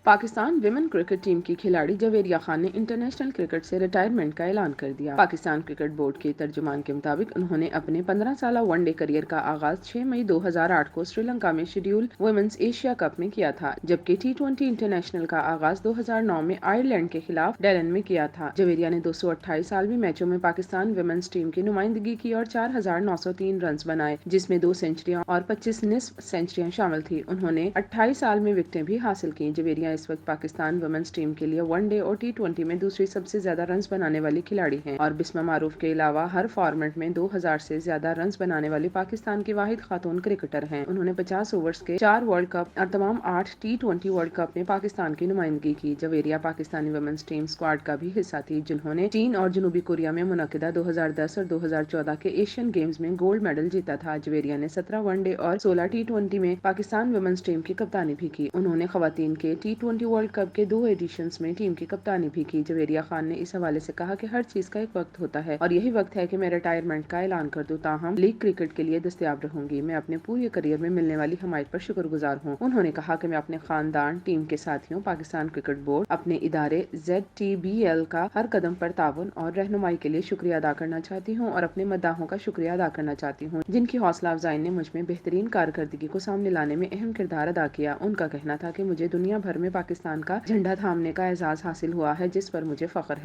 Pakistan women cricket team کی کھلاڑی جویریہ خان نے انٹرنیشنل کرکٹ سے ریٹائرمنٹ کا اعلان کر دیا۔ پاکستان کرکٹ بورڈ کے ترجمان کے مطابق انہوں نے اپنے 15 سالہ ون ڈے کیریئر کا آغاز 6 مئی 2008 کو سری لنکا میں شیڈول ویمنز ایشیا کپ میں کیا تھا، جبکہ T20 انٹرنیشنل کا آغاز 2009 میں آئرلینڈ کے خلاف ڈیلن میں کیا تھا۔ جویریہ نے 228 عالمی میچوں میں پاکستان ویمنز ٹیم کی نمائندگی کی اور 4903 رنز بنائے، جس میں 2 سنچریاں اور 25 نصف سنچریاں شامل تھیں۔ انہوں نے 28 سال میں وکٹیں بھی حاصل کیں۔ جویریہ اس وقت پاکستان ویمنز ٹیم کے لیے ون ڈے اور T20 میں دوسری سب سے زیادہ رنز بنانے والی کھلاڑی ہیں اور بسمہ معروف کے علاوہ ہر فارمیٹ میں 2000 سے زیادہ رنز بنانے والی پاکستان کی واحد خاتون کرکٹر ہیں۔ انہوں نے 50 اوورز کے 4 ورلڈ کپ اور تمام 8 T20 ورلڈ کپ میں پاکستان کی نمائندگی کی۔ Javeria Pakistani women's team squad کا بھی حصہ تھی، جنہوں نے چین اور جنوبی کوریا میں منعقدہ 2010 اور 2014 کے ایشین گیمز میں گولڈ میڈل جیتا تھا۔ جویریہ نے 17 ون ڈے اور 16 T20 میں پاکستان ویمنز ٹیم کی کپتانی بھی کی۔ انہوں نے خواتین کے T20 ورلڈ کپ کے 2 ایڈیشنز میں ٹیم کی کپتانی بھی کی۔ جویریہ خان نے اس حوالے سے کہا کہ ہر چیز کا ایک وقت ہوتا ہے اور یہی وقت ہے کہ میں ریٹائرمنٹ کا اعلان کر دوں، تاہم لیگ کرکٹ کے لیے دستیاب رہوں گی۔ میں اپنے پورے کیریئر میں ملنے والی حمایت پر شکر گزار ہوں۔ انہوں نے کہا کہ میں اپنے خاندان، ٹیم کے ساتھیوں، پاکستان کرکٹ بورڈ، اپنے ادارے ZTBL کا ہر قدم پر تعاون اور رہنمائی کے لیے شکریہ ادا کرنا چاہتی ہوں اور اپنے مداحوں کا شکریہ ادا کرنا چاہتی ہوں، جن کی حوصلہ افزائی نے مجھ میں بہترین کارکردگی کو سامنے لانے میں اہم کردار ادا کیا۔ ان کا کہنا تھا کہ مجھے دنیا بھر میں پاکستان کا جھنڈا تھامنے کا اعزاز حاصل ہوا ہے، جس پر مجھے فخر ہے۔